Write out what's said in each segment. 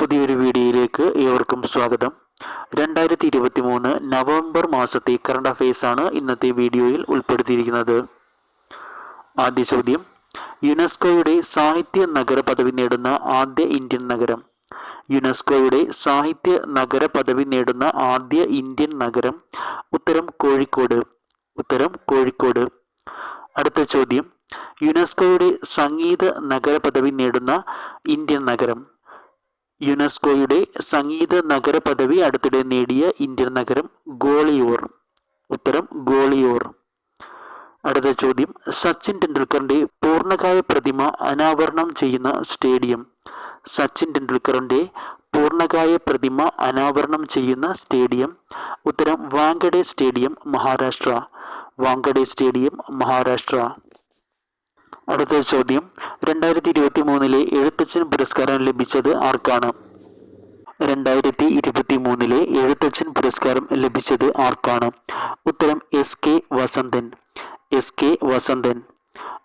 പുതിയൊരു വീഡിയോയിലേക്ക് ഏവർക്കും സ്വാഗതം. 2023 നവംബർ മാസത്തെ കറണ്ട് അഫയേഴ്സ് ആണ് ഇന്നത്തെ വീഡിയോയിൽ ഉൾപ്പെടുത്തിയിരിക്കുന്നത്. ആദ്യ ചോദ്യം, യുനെസ്കോയുടെ സാഹിത്യ നഗര പദവി നേടുന്ന ആദ്യ ഇന്ത്യൻ നഗരം. യുനെസ്കോയുടെ സാഹിത്യ നഗര പദവി നേടുന്ന ആദ്യ ഇന്ത്യൻ നഗരം. ഉത്തരം കോഴിക്കോട്. ഉത്തരം കോഴിക്കോട്. അടുത്ത ചോദ്യം, യുനെസ്കോയുടെ സംഗീത നഗര പദവി നേടുന്ന ഇന്ത്യൻ നഗരം. യുനെസ്കോയുടെ സംഗീത നഗര പദവി അടുത്തിടെ നേടിയ ഇന്ത്യൻ നഗരം ഗ്വാളിയോർ. ഉത്തരം ഗ്വാളിയോർ. അടുത്ത ചോദ്യം, സച്ചിൻ ടെണ്ടുൽക്കറിന്റെ പൂർണ്ണകായ പ്രതിമ അനാവരണം ചെയ്യുന്ന സ്റ്റേഡിയം. സച്ചിൻ ടെണ്ടുൽക്കറിന്റെ പൂർണ്ണകായ പ്രതിമ അനാവരണം ചെയ്യുന്ന സ്റ്റേഡിയം. ഉത്തരം വാങ്കഡെ സ്റ്റേഡിയം, മഹാരാഷ്ട്ര. വാങ്കഡെ സ്റ്റേഡിയം, മഹാരാഷ്ട്ര. അടുത്ത ചോദ്യം, 2023 എഴുത്തച്ഛൻ പുരസ്കാരം ലഭിച്ചത് ആർക്കാണ്? 2023 എഴുത്തച്ഛൻ പുരസ്കാരം ലഭിച്ചത് ആർക്കാണ്? ഉത്തരം എസ്.കെ. വസന്തൻ. എസ്.കെ. വസന്തൻ.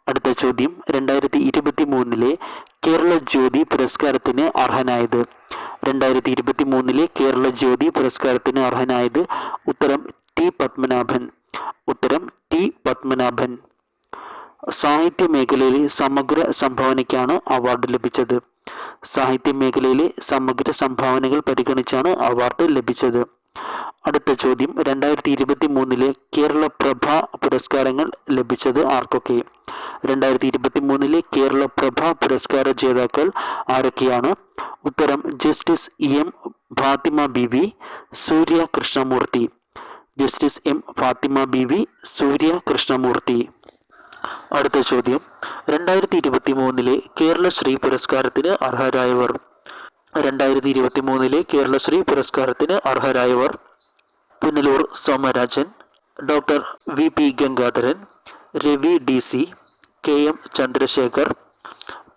അടുത്ത ചോദ്യം, 2023 കേരള ജ്യോതി പുരസ്കാരത്തിന് അർഹനായത്. 2023 കേരള ജ്യോതി പുരസ്കാരത്തിന് അർഹനായത്. ഉത്തരം ടി പത്മനാഭൻ. ഉത്തരം ടി പത്മനാഭൻ. സാഹിത്യ മേഖലയിലെ സമഗ്ര സംഭാവനയ്ക്കാണ് അവാർഡ് ലഭിച്ചത്. സാഹിത്യ മേഖലയിലെ സമഗ്ര സംഭാവനകൾ പരിഗണിച്ചാണ് അവാർഡ് ലഭിച്ചത്. അടുത്ത ചോദ്യം, 2023 കേരള പ്രഭ പുരസ്കാരങ്ങൾ ലഭിച്ചത് ആർക്കൊക്കെ? 2023 കേരള പ്രഭ പുരസ്കാര ജേതാക്കൾ ആരൊക്കെയാണ്? ഉത്തരം justice M Fathima Beevi, Surya Krishnamoorthy. Justice M Fathima Beevi, Surya Krishnamoorthy. അടുത്ത ചോദ്യം, 2023 കേരളശ്രീ പുരസ്കാരത്തിന് അർഹരായവർ. 2023 കേരളശ്രീ പുരസ്കാരത്തിന് അർഹരായവർ: Punalur Somarajan, doctor V P Gangadharan, Ravi D C, K M Chandrasekhar,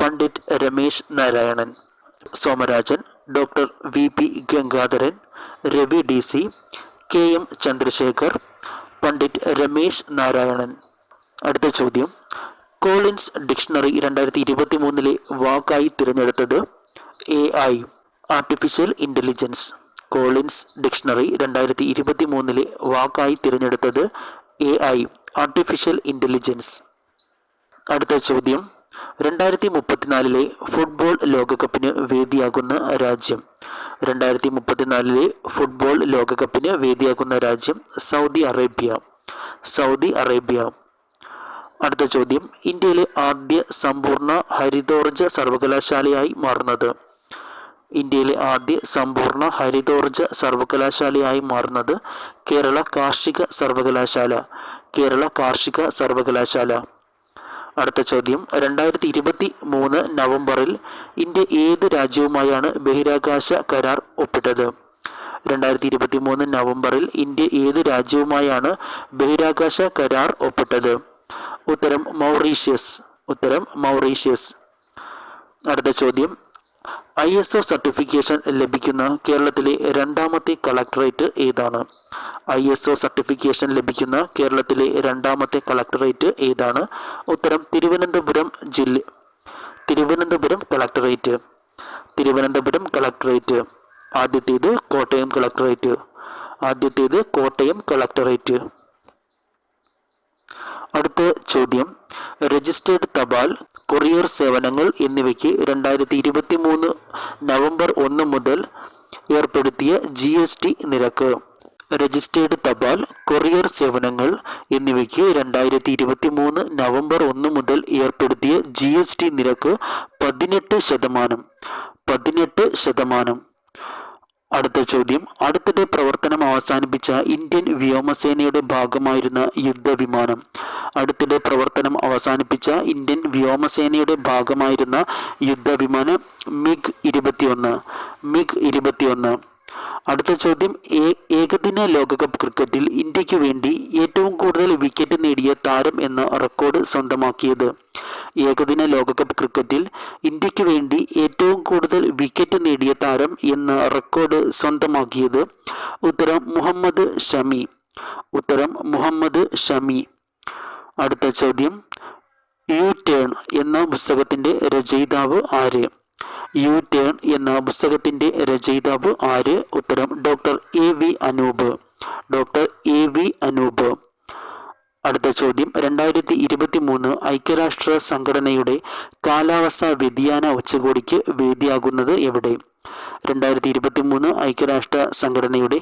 Pandit Ramesh Narayanan. Somarajan, doctor V P Gangadharan, Ravi D C, K M Chandrasekhar, Pandit Ramesh Narayanan. അടുത്ത ചോദ്യം, കോളിൻസ് ഡിക്ഷണറി 2023 വാക്കായി തിരഞ്ഞെടുത്തത്. AI, artificial intelligence. Collins dictionary 2023 വാക്കായി തിരഞ്ഞെടുത്തത് AI, ആർട്ടിഫിഷ്യൽ ഇൻ്റലിജൻസ്. അടുത്ത ചോദ്യം, 2034 ഫുട്ബോൾ ലോകകപ്പിന് വേദിയാകുന്ന രാജ്യം. 2034 ഫുട്ബോൾ ലോകകപ്പിന് വേദിയാകുന്ന രാജ്യം സൗദി അറേബ്യ. Saudi Arabia. അടുത്ത ചോദ്യം, ഇന്ത്യയിലെ ആദ്യ സമ്പൂർണ്ണ ഹരിതോർജ്ജ സർവകലാശാലയായി മാറുന്നത്. ഇന്ത്യയിലെ ആദ്യ സമ്പൂർണ്ണ ഹരിതോർജ്ജ സർവകലാശാലയായി മാറുന്നത് കേരള കാർഷിക സർവകലാശാല. കേരള കാർഷിക സർവകലാശാല. അടുത്ത ചോദ്യം, 2023 നവംബറിൽ ഇന്ത്യ ഏത് രാജ്യവുമായാണ് ബഹിരാകാശ കരാർ ഒപ്പിട്ടത്? 2023 നവംബറിൽ ഇന്ത്യ ഏത് രാജ്യവുമായാണ് ബഹിരാകാശ കരാർ ഒപ്പിട്ടത്? ഉത്തരം മൗറീഷ്യസ്. ഉത്തരം മൗറീഷ്യസ്. അടുത്ത ചോദ്യം, ISO സർട്ടിഫിക്കേഷൻ ലഭിക്കുന്ന കേരളത്തിലെ രണ്ടാമത്തെ കളക്ടറേറ്റ് ഏതാണ്? ISO സർട്ടിഫിക്കേഷൻ ലഭിക്കുന്ന കേരളത്തിലെ രണ്ടാമത്തെ കളക്ടറേറ്റ് ഏതാണ്? ഉത്തരം തിരുവനന്തപുരം ജില്ല. തിരുവനന്തപുരം കളക്ടറേറ്റ്. തിരുവനന്തപുരം കളക്ടറേറ്റ്. ആദ്യത്തേത് കോട്ടയം കളക്ടറേറ്റ്. ആദ്യത്തേത് കോട്ടയം കളക്ടറേറ്റ്. അടുത്ത ചോദ്യം, രജിസ്റ്റേർഡ് തപാൽ, കൊറിയർ സേവനങ്ങൾ എന്നിവയ്ക്ക് 2023 നവംബർ 1 മുതൽ ഏർപ്പെടുത്തിയ GST നിരക്ക്. രജിസ്റ്റേർഡ് തപാൽ, കൊറിയർ സേവനങ്ങൾ എന്നിവയ്ക്ക് 2023 നവംബർ 1 മുതൽ ഏർപ്പെടുത്തിയ GST നിരക്ക് 18%. 18%. അടുത്ത ചോദ്യം, അടുത്തിടെ പ്രവർത്തനം അവസാനിപ്പിച്ച ഇന്ത്യൻ വ്യോമസേനയുടെ ഭാഗമായിരുന്ന യുദ്ധവിമാനം. അടുത്തിടെ പ്രവർത്തനം അവസാനിപ്പിച്ച ഇന്ത്യൻ വ്യോമസേനയുടെ ഭാഗമായിരുന്ന യുദ്ധവിമാനം MiG-21. MiG-21. അടുത്ത ചോദ്യം, ഏകദിന ലോകകപ്പ് ക്രിക്കറ്റിൽ ഇന്ത്യക്ക് വേണ്ടി ഏറ്റവും കൂടുതൽ വിക്കറ്റ് നേടിയ താരം എന്ന റെക്കോർഡ് സ്വന്തമാക്കിയത്. ഏകദിന ലോകകപ്പ് ക്രിക്കറ്റിൽ ഇന്ത്യക്ക് വേണ്ടി ഏറ്റവും കൂടുതൽ വിക്കറ്റ് നേടിയ താരം എന്ന റെക്കോർഡ് സ്വന്തമാക്കിയത്. ഉത്തരം മുഹമ്മദ് ഷമി. ഉത്തരം മുഹമ്മദ് ഷമി. അടുത്ത ചോദ്യം, യു ടേൺ എന്ന പുസ്തകത്തിന്റെ രചയിതാവ് ആര്? യു ടേൺ എന്ന പുസ്തകത്തിൻ്റെ രചയിതാവ് ആര്? ഉത്തരം doctor A V Anoop. Doctor A V Anoop. അടുത്ത ചോദ്യം, 2023 ഐക്യരാഷ്ട്ര സംഘടനയുടെ കാലാവസ്ഥാ വ്യതിയാന ഉച്ചകോടിക്ക് വേദിയാകുന്നത് എവിടെ? 2023 ഐക്യരാഷ്ട്ര സംഘടനയുടെ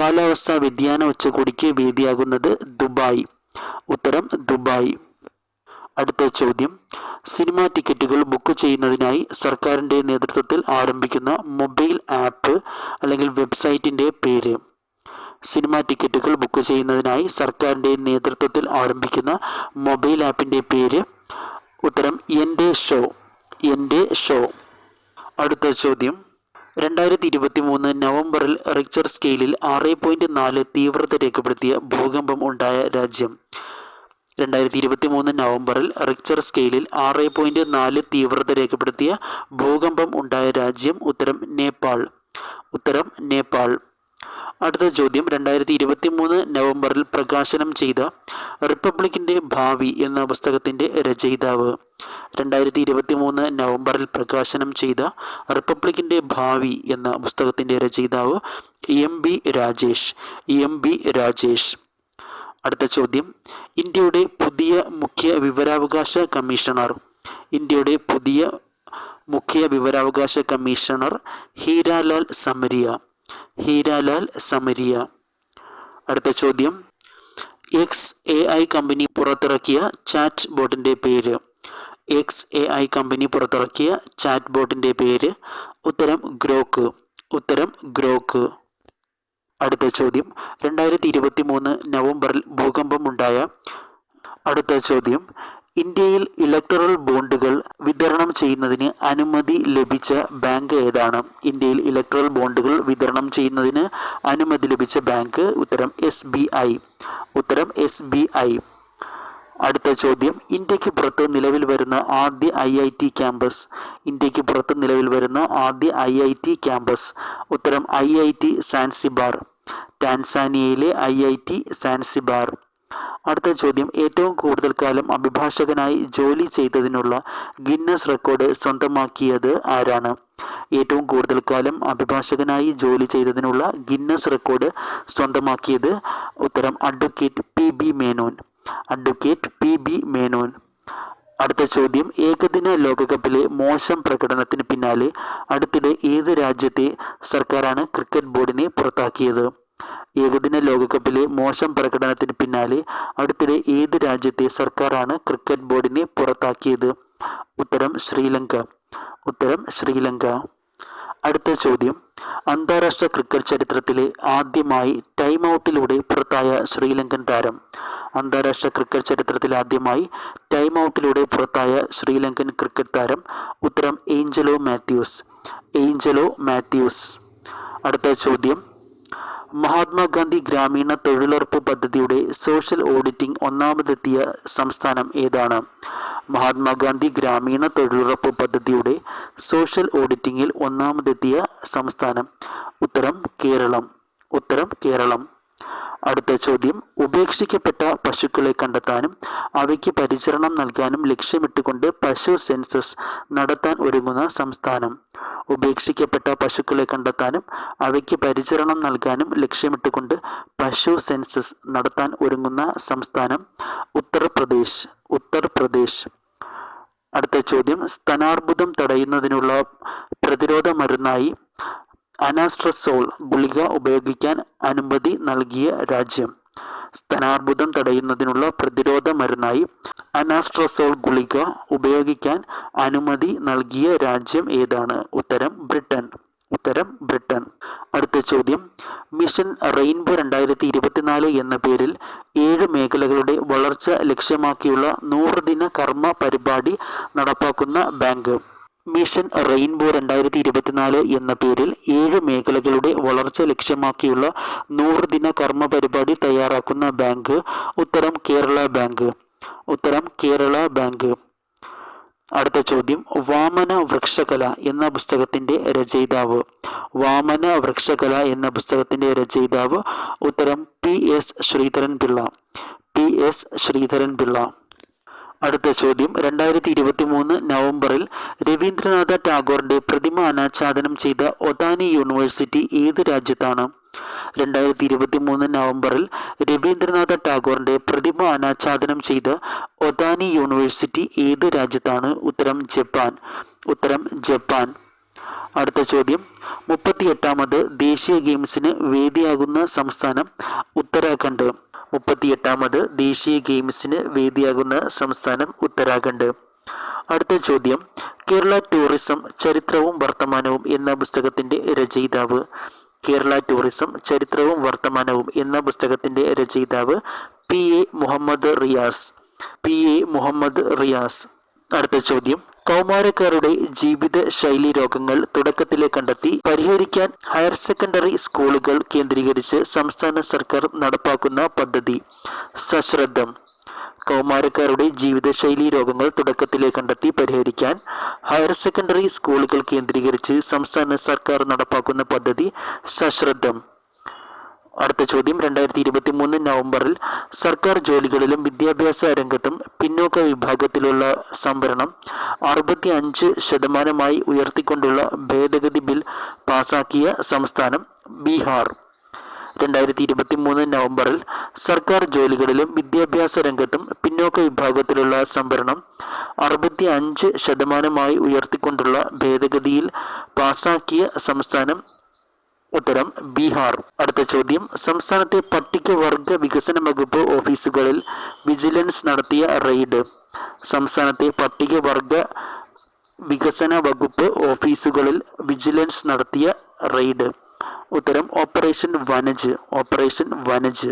കാലാവസ്ഥാ വ്യതിയാന ഉച്ചകോടിക്ക് വേദിയാകുന്നത് ദുബായ്. ഉത്തരം ദുബായ്. അടുത്ത ചോദ്യം, സിനിമാ ടിക്കറ്റുകൾ ബുക്ക് ചെയ്യുന്നതിനായി സർക്കാരിൻ്റെ നേതൃത്വത്തിൽ ആരംഭിക്കുന്ന മൊബൈൽ ആപ്പ് അല്ലെങ്കിൽ വെബ്സൈറ്റിൻ്റെ പേര്. സിനിമാ ടിക്കറ്റുകൾ ബുക്ക് ചെയ്യുന്നതിനായി സർക്കാരിൻ്റെ നേതൃത്വത്തിൽ ആരംഭിക്കുന്ന മൊബൈൽ ആപ്പിൻ്റെ പേര്. ഉത്തരം എൻ്റെ ഷോ. എൻ്റെ ഷോ. അടുത്ത ചോദ്യം, 2023 നവംബറിൽ റിക്ടർ സ്കെയിലിൽ 6.4 തീവ്രത രേഖപ്പെടുത്തിയ ഭൂകമ്പം ഉണ്ടായ രാജ്യം. 2023 നവംബറിൽ റിക്ടർ സ്കെയിലിൽ 6.4 തീവ്രത രേഖപ്പെടുത്തിയ ഭൂകമ്പം ഉണ്ടായ രാജ്യം. ഉത്തരം നേപ്പാൾ. ഉത്തരം നേപ്പാൾ. അടുത്ത ചോദ്യം, 2023 നവംബറിൽ പ്രകാശനം ചെയ്ത റിപ്പബ്ലിക്കിൻ്റെ ഭാവി എന്ന പുസ്തകത്തിൻ്റെ രചയിതാവ്. 2023 നവംബറിൽ പ്രകാശനം ചെയ്ത റിപ്പബ്ലിക്കിൻ്റെ ഭാവി എന്ന പുസ്തകത്തിൻ്റെ രചയിതാവ് M B Rajesh. M B Rajesh. അടുത്ത ചോദ്യം, ഇന്ത്യയുടെ പുതിയ മുഖ്യ വിവരാവകാശ കമ്മീഷണർ. ഇന്ത്യയുടെ പുതിയ മുഖ്യ വിവരാവകാശ കമ്മീഷണർ ഹീരാലാൽ സമരിയ. ഹീരാലാൽ സമരിയ. അടുത്ത ചോദ്യം, XAI കമ്പനി പുറത്തിറക്കിയ ചാറ്റ് ബോട്ടിൻ്റെ പേര്. XAI കമ്പനി പുറത്തിറക്കിയ ചാറ്റ് ബോട്ടിൻ്റെ പേര്. ഉത്തരം ഗ്രോക്ക്. ഉത്തരം ഗ്രോക്ക്. അടുത്ത ചോദ്യം, 2023 നവംബറിൽ ഭൂകമ്പമുണ്ടായ. അടുത്ത ചോദ്യം, ഇന്ത്യയിൽ ഇലക്ടറൽ ബോണ്ടുകൾ വിതരണം ചെയ്യുന്നതിന് അനുമതി ലഭിച്ച ബാങ്ക് ഏതാണ്? ഇന്ത്യയിൽ ഇലക്ടറൽ ബോണ്ടുകൾ വിതരണം ചെയ്യുന്നതിന് അനുമതി ലഭിച്ച ബാങ്ക്. ഉത്തരം SBI. ഉത്തരം SBI. അടുത്ത ചോദ്യം, ഇന്ത്യക്ക് പുറത്ത് നിലവിൽ വരുന്ന ആദ്യ IIT ക്യാമ്പസ്. ഇന്ത്യക്ക് പുറത്ത് നിലവിൽ വരുന്ന ആദ്യ IIT ക്യാമ്പസ്. ഉത്തരം IIT സാൻസിബാർ. ടാൻസാനിയയിലെ IIT Zanzibar. അടുത്ത ചോദ്യം, ഏറ്റവും കൂടുതൽ കാലം അഭിഭാഷകനായി ജോലി ചെയ്തതിനുള്ള ഗിന്നസ് റെക്കോർഡ് സ്വന്തമാക്കിയത് ആരാണ്? ഏറ്റവും കൂടുതൽ കാലം അഭിഭാഷകനായി ജോലി ചെയ്തതിനുള്ള ഗിന്നസ് റെക്കോർഡ് സ്വന്തമാക്കിയത്. ഉത്തരം advocate PB Menon. Advocate PB Menon. അടുത്ത ചോദ്യം, ഏകദിന ലോകകപ്പിലെ മോശം പ്രകടനത്തിന് പിന്നാലെ അടുത്തിടെ ഏത് രാജ്യത്തെ സർക്കാരാണ് ക്രിക്കറ്റ് ബോർഡിനെ പുറത്താക്കിയത്? ഏകദിന ലോകകപ്പിലെ മോശം പ്രകടനത്തിന് പിന്നാലെ അടുത്തിടെ ഏത് രാജ്യത്തെ സർക്കാരാണ് ക്രിക്കറ്റ് ബോർഡിനെ പുറത്താക്കിയത്? ഉത്തരം ശ്രീലങ്ക. ഉത്തരം ശ്രീലങ്ക. അടുത്ത ചോദ്യം, അന്താരാഷ്ട്ര ക്രിക്കറ്റ് ചരിത്രത്തിലെ ആദ്യമായി ടൈം ഔട്ടിലൂടെ പുറത്തായ ശ്രീലങ്കൻ താരം. അന്താരാഷ്ട്ര ക്രിക്കറ്റ് ചരിത്രത്തിൽ ആദ്യമായി ടൈം ഔട്ടിലൂടെ പുറത്തായ ശ്രീലങ്കൻ ക്രിക്കറ്റ് താരം. ഉത്തരം ഏഞ്ചലോ മാത്യൂസ്. ഏഞ്ചലോ മാത്യൂസ്. അടുത്ത ചോദ്യം, മഹാത്മാഗാന്ധി ഗ്രാമീണ തൊഴിലുറപ്പ് പദ്ധതിയുടെ സോഷ്യൽ ഓഡിറ്റിംഗ് ഒന്നാമതെത്തിയ സംസ്ഥാനം ഏതാണ്? മഹാത്മാഗാന്ധി ഗ്രാമീണ തൊഴിലുറപ്പ് പദ്ധതിയുടെ സോഷ്യൽ ഓഡിറ്റിംഗിൽ ഒന്നാമതെത്തിയ സംസ്ഥാനം. ഉത്തരം കേരളം. ഉത്തരം കേരളം. അടുത്ത ചോദ്യം, ഉപേക്ഷിക്കപ്പെട്ട പശുക്കളെ കണ്ടെത്താനും അവയ്ക്ക് പരിചരണം നൽകാനും ലക്ഷ്യമിട്ടുകൊണ്ട് പശു സെൻസസ് നടത്താൻ ഒരുങ്ങുന്ന സംസ്ഥാനം. ഉപേക്ഷിക്കപ്പെട്ട പശുക്കളെ കണ്ടെത്താനും അവയ്ക്ക് പരിചരണം നൽകാനും ലക്ഷ്യമിട്ടുകൊണ്ട് പശു സെൻസസ് നടത്താൻ ഒരുങ്ങുന്ന സംസ്ഥാനം. ഉത്തർപ്രദേശ്. ഉത്തർപ്രദേശ്. അടുത്ത ചോദ്യം, സ്തനാർബുദം തടയുന്നതിനുള്ള പ്രതിരോധ മരുന്നായി അനാസ്ട്രസോൾ ഗുളിക ഉപയോഗിക്കാൻ അനുമതി നൽകിയ രാജ്യം. സ്തനാർബുദം തടയുന്നതിനുള്ള പ്രതിരോധ മരുന്നായി അനാസ്ട്രസോൾ ഗുളിക ഉപയോഗിക്കാൻ അനുമതി നൽകിയ രാജ്യം ഏതാണ്? ഉത്തരം ബ്രിട്ടൻ. ഉത്തരം ബ്രിട്ടൻ. അടുത്ത ചോദ്യം, മിഷൻ റെയിൻബോ 2024 എന്ന പേരിൽ 7 മേഖലകളുടെ വളർച്ച ലക്ഷ്യമാക്കിയുള്ള 100 ദിന കർമ്മ പരിപാടി നടപ്പാക്കുന്ന ബാങ്ക്. മിഷൻ റെയിൻബോ 2024 എന്ന പേരിൽ 7 മേഖലകളുടെ വളർച്ച ലക്ഷ്യമാക്കിയുള്ള 100 ദിന കർമ്മ പരിപാടി തയ്യാറാക്കുന്ന ബാങ്ക്. ഉത്തരം കേരള ബാങ്ക്. ഉത്തരം കേരള ബാങ്ക്. അടുത്ത ചോദ്യം, വാമന വൃക്ഷകല എന്ന പുസ്തകത്തിൻ്റെ രചയിതാവ്. വാമന വൃക്ഷകല എന്ന പുസ്തകത്തിൻ്റെ രചയിതാവ്. ഉത്തരം PS ശ്രീധരൻ പിള്ള. PS ശ്രീധരൻ പിള്ള. അടുത്ത ചോദ്യം 2023 നവംബറിൽ രവീന്ദ്രനാഥ ടാഗോറിന്റെ പ്രതിമ അനാച്ഛാദനം ചെയ്ത ഒതാനി യൂണിവേഴ്സിറ്റി ഏത് രാജ്യത്താണ്? 2023 നവംബറിൽ രവീന്ദ്രനാഥ ടാഗോറിന്റെ പ്രതിമ അനാച്ഛാദനം ചെയ്ത ഒതാനി യൂണിവേഴ്സിറ്റി ഏത് രാജ്യത്താണ്? ഉത്തരം ജപ്പാൻ. ഉത്തരം ജപ്പാൻ. അടുത്ത ചോദ്യം 38ാമത് ദേശീയ ഗെയിംസിന് വേദിയാകുന്ന സംസ്ഥാനം ഉത്തരാഖണ്ഡ്. 38ാമത് ദേശീയ ഗെയിംസിന് വേദിയാകുന്ന സംസ്ഥാനം ഉത്തരാഖണ്ഡ്. അടുത്ത ചോദ്യം കേരള ടൂറിസം ചരിത്രവും വർത്തമാനവും എന്ന പുസ്തകത്തിന്റെ രചയിതാവ്? കേരള ടൂറിസം ചരിത്രവും വർത്തമാനവും എന്ന പുസ്തകത്തിന്റെ രചയിതാവ് പി.എ. മുഹമ്മദ് റിയാസ്. പി.എ. മുഹമ്മദ് റിയാസ്. അടുത്ത ചോദ്യം കൗമാരക്കാരുടെ ജീവിത ശൈലി രോഗങ്ങൾ തുടക്കത്തിലെ കണ്ടെത്തി പരിഹരിക്കാൻ ഹയർ സെക്കൻഡറി സ്കൂളുകൾ കേന്ദ്രീകരിച്ച് സംസ്ഥാന സർക്കാർ നടപ്പാക്കുന്ന പദ്ധതി? സശ്രദ്ധം. കൗമാരക്കാരുടെ ജീവിതശൈലി രോഗങ്ങൾ തുടക്കത്തിലെ കണ്ടെത്തി പരിഹരിക്കാൻ ഹയർ സെക്കൻഡറി സ്കൂളുകൾ കേന്ദ്രീകരിച്ച് സംസ്ഥാന സർക്കാർ നടപ്പാക്കുന്ന പദ്ധതി സശ്രദ്ധം. അടുത്ത ചോദ്യം 2023 നവംബറിൽ സർക്കാർ ജോലികളിലും വിദ്യാഭ്യാസ രംഗത്തും പിന്നോക്ക വിഭാഗത്തിലുള്ള സംവരണം 65% ഉയർത്തിക്കൊണ്ടുള്ള ഭേദഗതി ബിൽ പാസാക്കിയ സംസ്ഥാനം ബീഹാർ. 2023 നവംബറിൽ സർക്കാർ ജോലികളിലും വിദ്യാഭ്യാസ രംഗത്തും പിന്നോക്ക വിഭാഗത്തിലുള്ള സംവരണം 65% ഉയർത്തിക്കൊണ്ടുള്ള ഭേദഗതിയിൽ പാസാക്കിയ സംസ്ഥാനം ഉത്തരം ബീഹാർ. അടുത്ത ചോദ്യം സംസ്ഥാനത്തെ പട്ടികവർഗ വികസന വകുപ്പ് ഓഫീസുകളിൽ വിജിലൻസ് നടത്തിയ റെയ്ഡ്? സംസ്ഥാനത്തെ പട്ടികവർഗ വികസന വകുപ്പ് ഓഫീസുകളിൽ വിജിലൻസ് നടത്തിയ റെയ്ഡ്? ഉത്തരം ഓപ്പറേഷൻ വനജ്. ഓപ്പറേഷൻ വനജ്.